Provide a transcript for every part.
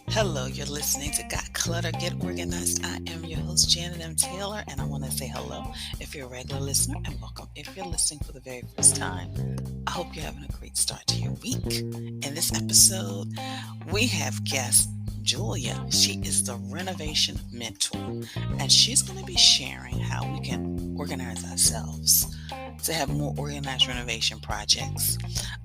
Hello, you're listening to Got Clutter, Get Organized. I am your host, Janet M. Taylor, and I want to say hello if you're a regular listener and welcome if you're listening for the very first time. I hope you're having a great start to your week. In this episode, we have guest Julia. She is the Renovation Mentor, and she's going to be sharing how we can organize ourselves to have more organized renovation projects.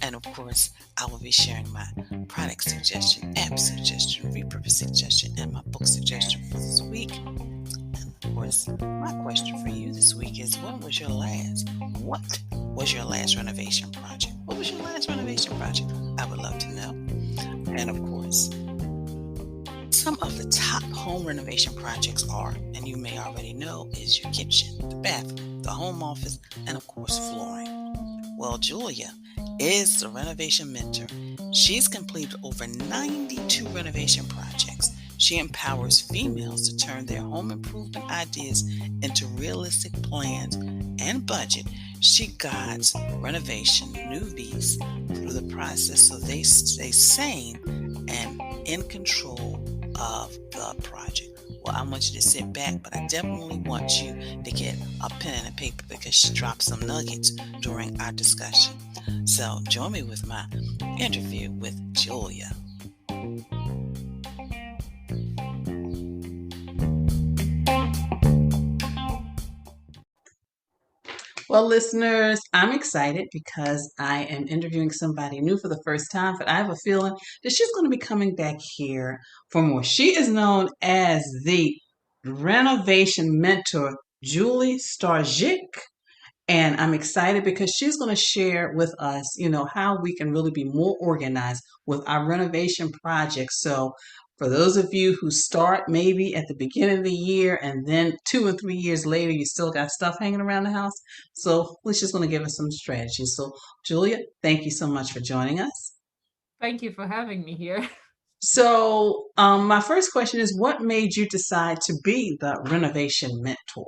And of course, I will be sharing my product suggestion, app suggestion, repurpose suggestion, and my book suggestion for this week. And of course, my question for you this week is, what was your last renovation project? What was your last renovation project? I would love to know. And of course, some of the top home renovation projects are, and you may already know, is your kitchen, the bathroom, the home office, and of course, flooring. Well, Julia is the Renovation Mentor. She's completed over 92 renovation projects. She empowers females to turn their home improvement ideas into realistic plans and budget. She guides renovation newbies through the process so they stay sane and in control of the project. Well, I want you to sit back, but I definitely want you to get a pen and a paper because she dropped some nuggets during our discussion. So join me with my interview with Julia. Well, listeners, I'm excited because I am interviewing somebody new for the first time, but I have a feeling that she's going to be coming back here for more. She is known as the Renovation Mentor, Julia Starzyk. And I'm excited because she's going to share with us, how we can really be more organized with our renovation projects. So for those of you who start maybe at the beginning of the year and then 2 and 3 years later, you still got stuff hanging around the house. So she's going to give us some strategies. So Julia, thank you so much for joining us. Thank you for having me here. So my first question is, what made you decide to be the Renovation Mentor?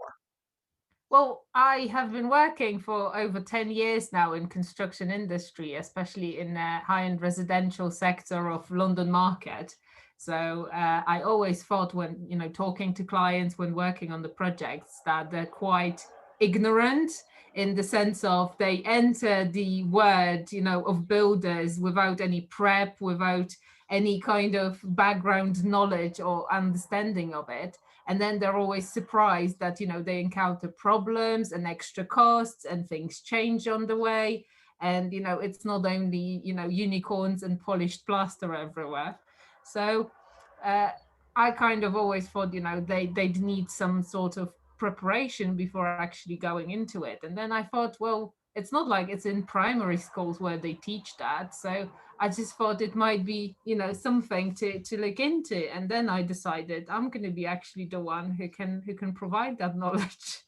Well, I have been working for over 10 years now in construction industry, especially in the high-end residential sector of London market. So I always thought when, talking to clients, when working on the projects, that they're quite ignorant in the sense of they enter the word, of builders without any prep, without any kind of background knowledge or understanding of it. And then they're always surprised that they encounter problems and extra costs and things change on the way. And it's not only unicorns and polished plaster everywhere. So I kind of always thought they'd need some sort of preparation before actually going into it. And then I thought, well, it's not like it's in primary schools where they teach that. So I just thought it might be, something to look into. And then I decided I'm going to be actually the one who can provide that knowledge.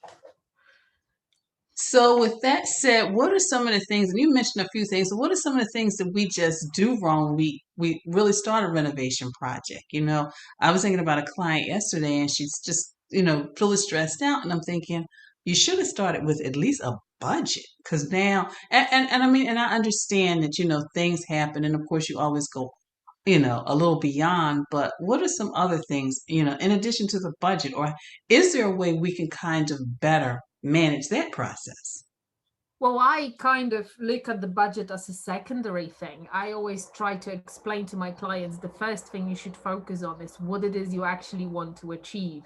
So with that said, what are some of the things, and you mentioned a few things, what are some of the things that we just do wrong? We really start a renovation project. I was thinking about a client yesterday and she's just, really stressed out. And I'm thinking, you should have started with at least a budget. Because now, and I mean, and I understand that, things happen. And of course, you always go, a little beyond. But what are some other things, in addition to the budget? Or is there a way we can kind of better manage that process? Well, I kind of look at the budget as a secondary thing. I always try to explain to my clients the first thing you should focus on is what it is you actually want to achieve.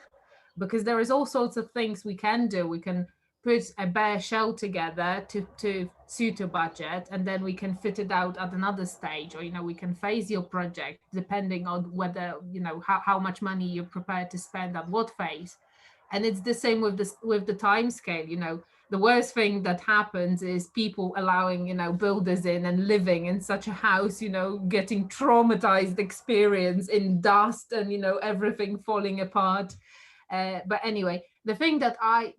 Because there is all sorts of things we can do. We can put a bare shell together to suit a budget, and then we can fit it out at another stage, or we can phase your project depending on whether how much money you're prepared to spend at what phase. And it's the same with this with the time scale. The worst thing that happens is people allowing builders in and living in such a house, getting traumatized experience in dust and everything falling apart. But anyway, the thing that I've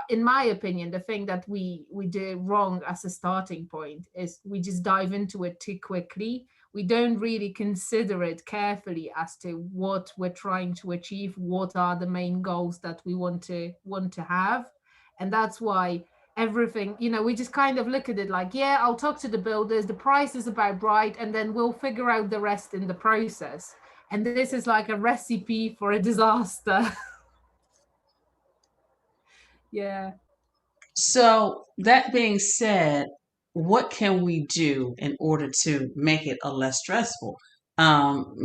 in my opinion, the thing that we do wrong as a starting point is we just dive into it too quickly. We don't really consider it carefully as to what we're trying to achieve, what are the main goals that we want to have. And that's why everything, we just kind of look at it like, yeah, I'll talk to the builders, the price is about right, and then we'll figure out the rest in the process. And this is like a recipe for a disaster. Yeah. So, that being said, what can we do in order to make it a less stressful?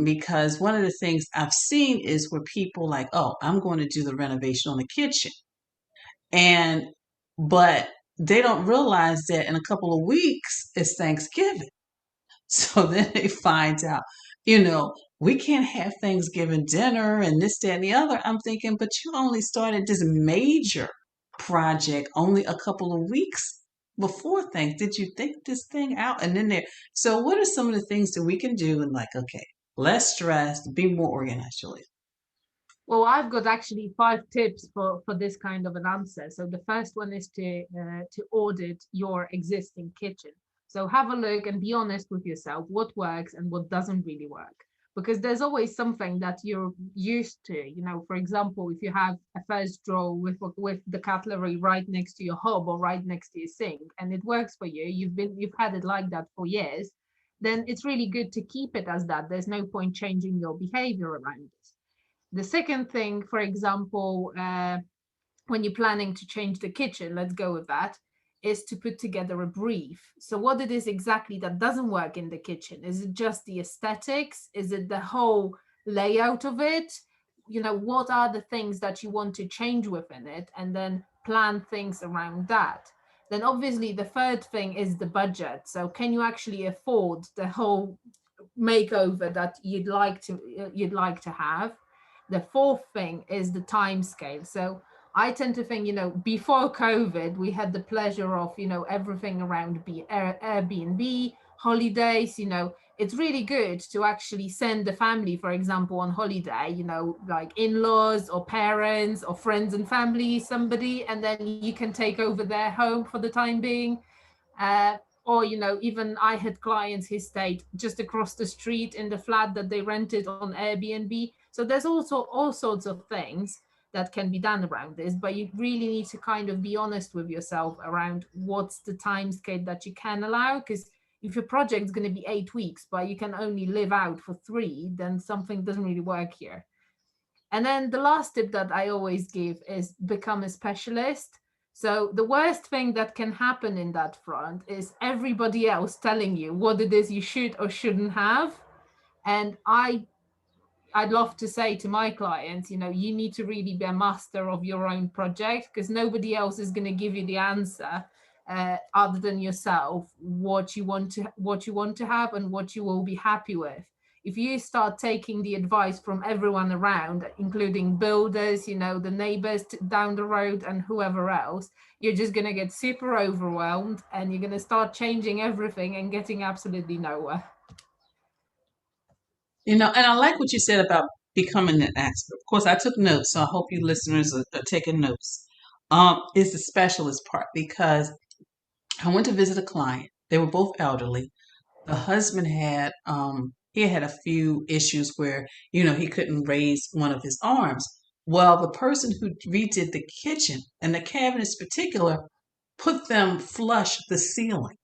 Because one of the things I've seen is where people like, oh, I'm going to do the renovation on the kitchen. And, but they don't realize that in a couple of weeks, it's Thanksgiving. So then they find out, you know, we can't have Thanksgiving dinner and this, that, and the other. I'm thinking, but you only started this major project only a couple of weeks before things. Did you think this thing out? And then there, so what are some of the things that we can do and like, okay, less stressed, be more organized, Julia? Well, I've got actually 5 tips for this kind of an answer. So the first one is to audit your existing kitchen. So have a look and be honest with yourself, what works and what doesn't really work. Because there's always something that you're used to. For example, if you have a first drawer with the cutlery right next to your hob or right next to your sink, and it works for you, you've had it like that for years, then it's really good to keep it as that. There's no point changing your behavior around it. The second thing, for example, when you're planning to change the kitchen, let's go with that, is to put together a brief. So, what it is exactly that doesn't work in the kitchen? Is it just the aesthetics? Is it the whole layout of it? What are the things that you want to change within it? And then plan things around that. Then, obviously, the third thing is the budget. So, can you actually afford the whole makeover that you'd like to have? The fourth thing is the time scale. So I tend to think, before COVID, we had the pleasure of, everything around Airbnb, holidays. It's really good to actually send the family, for example, on holiday, like in-laws or parents or friends and family, somebody, and then you can take over their home for the time being. Uh, or even I had clients who stayed just across the street in the flat that they rented on Airbnb. So there's also all sorts of things that can be done around this, but you really need to kind of be honest with yourself around what's the time scale that you can allow. Because if your project's going to be 8 weeks but you can only live out for 3, then something doesn't really work here. And then the last tip that I always give is become a specialist. So the worst thing that can happen in that front is everybody else telling you what it is you should or shouldn't have. And I'd love to say to my clients, you need to really be a master of your own project, because nobody else is going to give you the answer other than yourself, what you want to have and what you will be happy with. If you start taking the advice from everyone around, including builders, the neighbors down the road and whoever else, you're just going to get super overwhelmed and you're going to start changing everything and getting absolutely nowhere. And I like what you said about becoming an expert. Of course, I took notes, so I hope you listeners are taking notes. Is the specialist part because I went to visit a client. They were both elderly. The husband had he had a few issues where he couldn't raise one of his arms. Well, the person who redid the kitchen and the cabinets in particular put them flush the ceiling,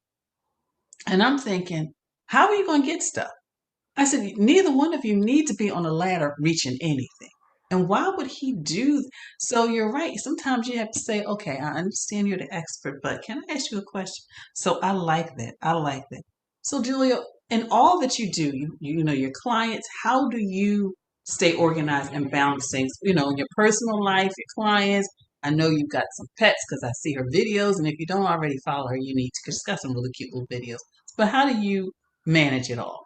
and I'm thinking, how are you going to get stuff? I said, neither one of you need to be on a ladder reaching anything. And why would he do? So you're right. Sometimes you have to say, okay, I understand you're the expert, but can I ask you a question? So I like that. I like that. So Julia, in all that you do, you know your clients, how do you stay organized and balance things? In your personal life, your clients. I know you've got some pets because I see her videos, and if you don't already follow her, you need to. She's got some really cute little videos. But how do you manage it all?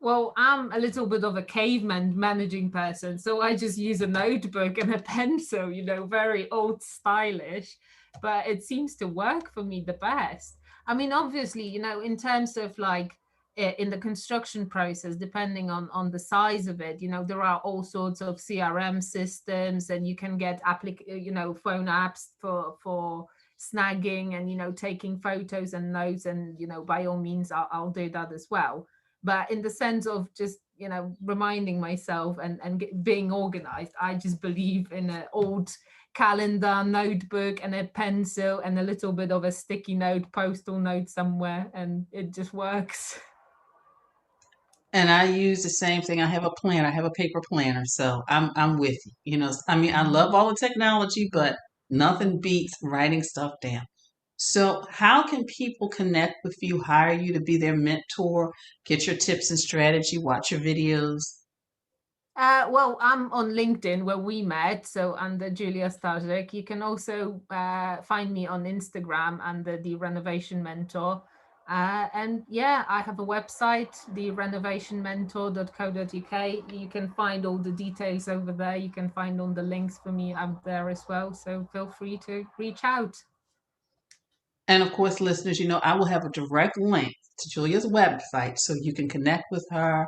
Well, I'm a little bit of a caveman managing person, so I just use a notebook and a pencil, very old stylish, but it seems to work for me the best. I mean, obviously, in terms of like in the construction process, depending on the size of it, there are all sorts of CRM systems, and you can get phone apps for snagging and taking photos and notes, and by all means, I'll do that as well. But in the sense of just reminding myself and being organized, I just believe in an old calendar, notebook, and a pencil, and a little bit of a sticky note, postal note somewhere, and it just works. And I use the same thing. I have a planner. I have a paper planner. So I'm with you. You know, I mean, I love all the technology, but nothing beats writing stuff down. So how can people connect with you, hire you to be their mentor, get your tips and strategy, watch your videos? Well, I'm on LinkedIn where we met, so under Julia Starzyk. You can also find me on Instagram under the Renovation Mentor. And yeah, I have a website, the renovationmentor.co.uk. You can find all the details over there. You can find all the links for me out there as well. So feel free to reach out. And of course, listeners, you know, I will have a direct link to Julia's website so you can connect with her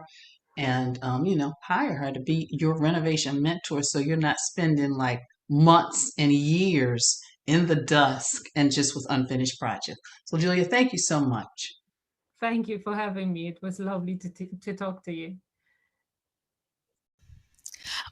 and, you know, hire her to be your renovation mentor so you're not spending like months and years in the dusk and just with unfinished projects. So, Julia, thank you so much. Thank you for having me. It was lovely to talk to you.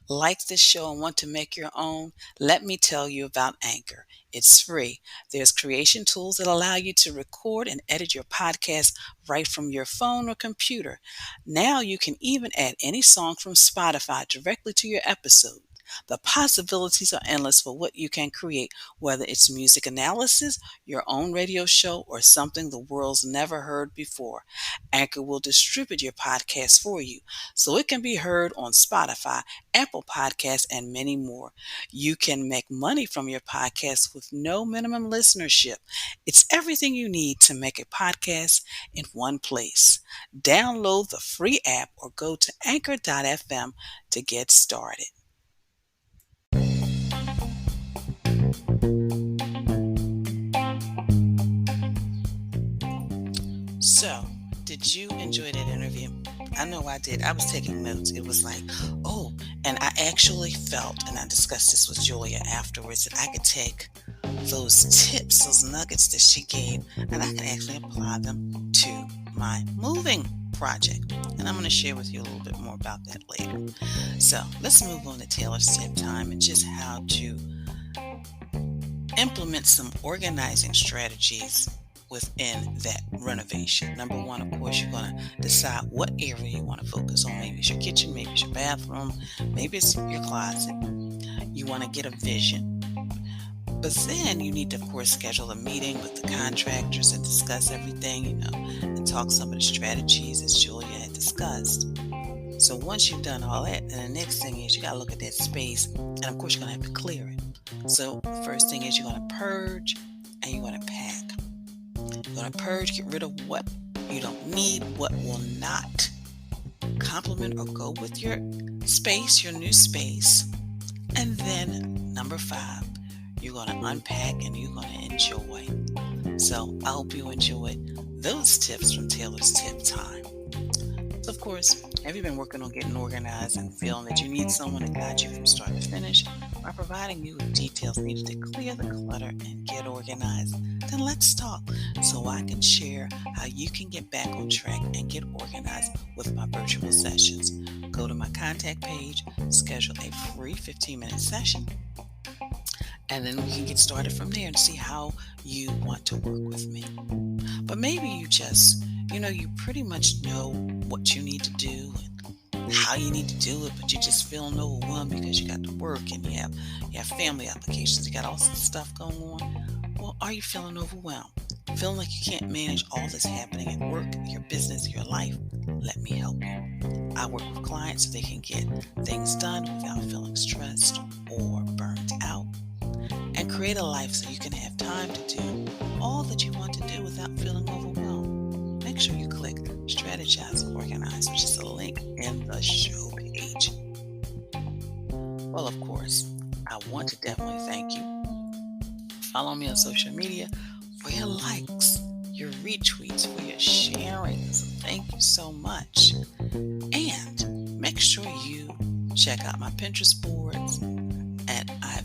Like this show and want to make your own? Let me tell you about Anchor. It's free. There's creation tools that allow you to record and edit your podcast right from your phone or computer. Now you can even add any song from Spotify directly to your episode. The possibilities are endless for what you can create, whether it's music analysis, your own radio show, or something the world's never heard before. Anchor will distribute your podcast for you so it can be heard on Spotify, Apple Podcasts, and many more. You can make money from your podcast with no minimum listenership. It's everything you need to make a podcast in one place. Download the free app or go to anchor.fm to get started. So, did you enjoy that interview? I know I did. I was taking notes. It was like, oh, and I actually felt, and I discussed this with Julia afterwards, that I could take those tips, those nuggets that she gave, and I can actually apply them to my moving project. And I'm going to share with you a little bit more about that later. So let's move on to Taylor's tip time and just how to implement some organizing strategies within that renovation. Number one, of course, you're going to decide what area you want to focus on. Maybe it's your kitchen, maybe it's your bathroom, maybe it's your closet. You want to get a vision. But then you need to, of course, schedule a meeting with the contractors and discuss everything, and talk some of the strategies as Julia had discussed. So once you've done all that, then the next thing is you got to look at that space, and of course, you're going to have to clear it. So the first thing is you're going to purge and you're going to pack. You're going to purge, get rid of what you don't need, what will not complement or go with your space, your new space. And then number 5, you're going to unpack and you're going to enjoy. So I hope you enjoyed those tips from Taylor's Tip Time. So of course, have you been working on getting organized and feeling that you need someone to guide you from start to finish by providing you with details needed to clear the clutter and get organized? Then let's talk so I can share how you can get back on track and get organized with my virtual sessions. Go to my contact page, schedule a free 15-minute session, and then we can get started from there and see how you want to work with me. But maybe you just, you pretty much know what you need to do and how you need to do it, but you're just feeling overwhelmed because you got to work and you have family obligations, you got all this stuff going on. Well, are you feeling overwhelmed? Feeling like you can't manage all that's happening at work, your business, your life? Let me help you. I work with clients so they can get things done without feeling stressed or burnt out, and create a life so you can have time to do all that you want to do without feeling overwhelmed. Make sure you click Strategize and Organize, which is a link in the show page. Well, of course, I want to definitely thank you. Follow me on social media for your likes, your retweets, for your sharing. So thank you so much. And make sure you check out my Pinterest boards. And I've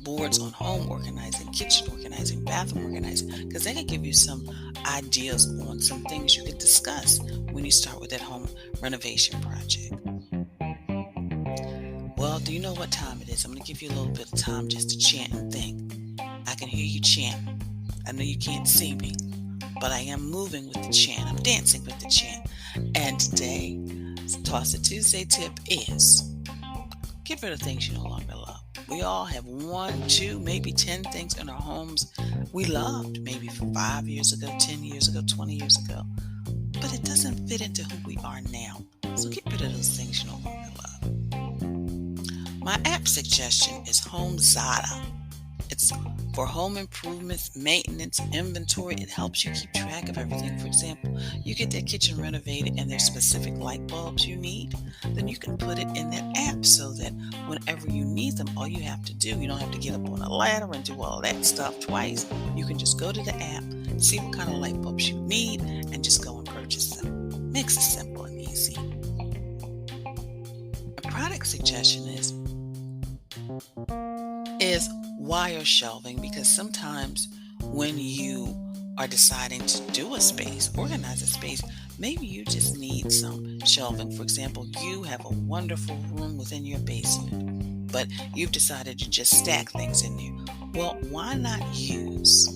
boards on home organizing, kitchen organizing, bathroom organizing, because they can give you some ideas on some things you can discuss when you start with that home renovation project. Well, Well, do you know what time it is? I'm going to give you a little bit of time just to chant and think. I can hear you chanting. I know you can't see me, but I am moving with the chant. I'm dancing with the chant. And today, Toss It Tuesday tip is get rid of things you no longer love. We all have 1, 2, maybe 10 things in our homes we loved maybe 5 years ago, 10 years ago, 20 years ago, but it doesn't fit into who we are now. So get rid of those things you no longer love. My app suggestion is HomeZada. It's for home improvements, maintenance, inventory. It helps you keep track of everything. For example, you get that kitchen renovated and there's specific light bulbs you need, then you can put it in that app so that whenever you need them, all you have to do, you don't have to get up on a ladder and do all that stuff twice. You can just go to the app, see what kind of light bulbs you need, and just go and purchase them. Makes it simple and easy. A product suggestion is wire shelving, because sometimes when you are deciding to do a space, organize a space, maybe you just need some shelving. For example, you have a wonderful room within your basement, but you've decided to just stack things in there. Well, why not use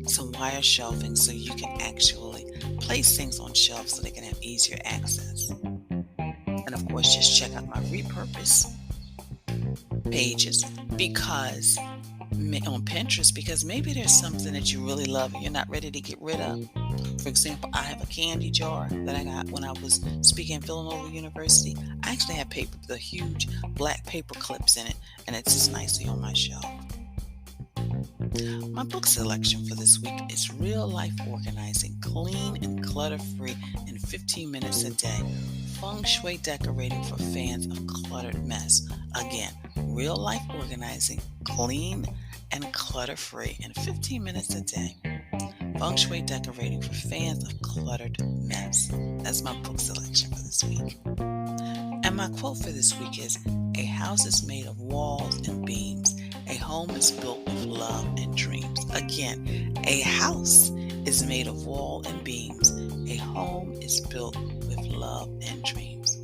some wire shelving so you can actually place things on shelves so they can have easier access? And of course, just check out my repurpose pages because on Pinterest, because maybe there's something that you really love and you're not ready to get rid of. For example, I have a candy jar that I got when I was speaking at Villanova University. I actually have the huge black paper clips in it, and it's just nicely on my shelf. My book selection for this week is Real Life Organizing, Clean and Clutter-Free in 15 Minutes a Day. Feng Shui Decorating for Fans of Cluttered Mess. Again, Real Life Organizing, Clean and Clutter-Free in 15 minutes a day. Feng Shui Decorating for Fans of Cluttered Mess. That's my book selection for this week. And my quote for this week is, a house is made of walls and beams. A home is built with love and dreams. Again, a house is made of wall and beams. A home is built with love and dreams.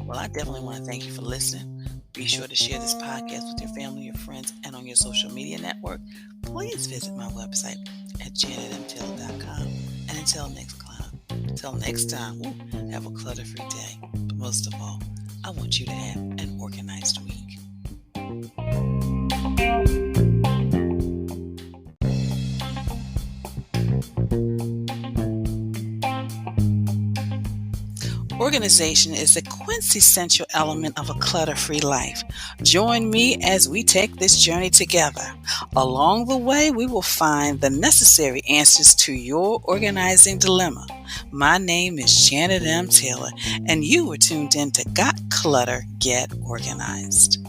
Well, I definitely want to thank you for listening. Be sure to share this podcast with your family, your friends, and on your social media network. Please visit my website at janetmtaylor.com. And until next time, have a clutter-free day. But most of all, I want you to have an organized week. Organization is a quintessential element of a clutter-free life. Join me as we take this journey together. Along the way, we will find the necessary answers to your organizing dilemma. My name is Janet M. Taylor, and you were tuned in to Got Clutter, Get Organized.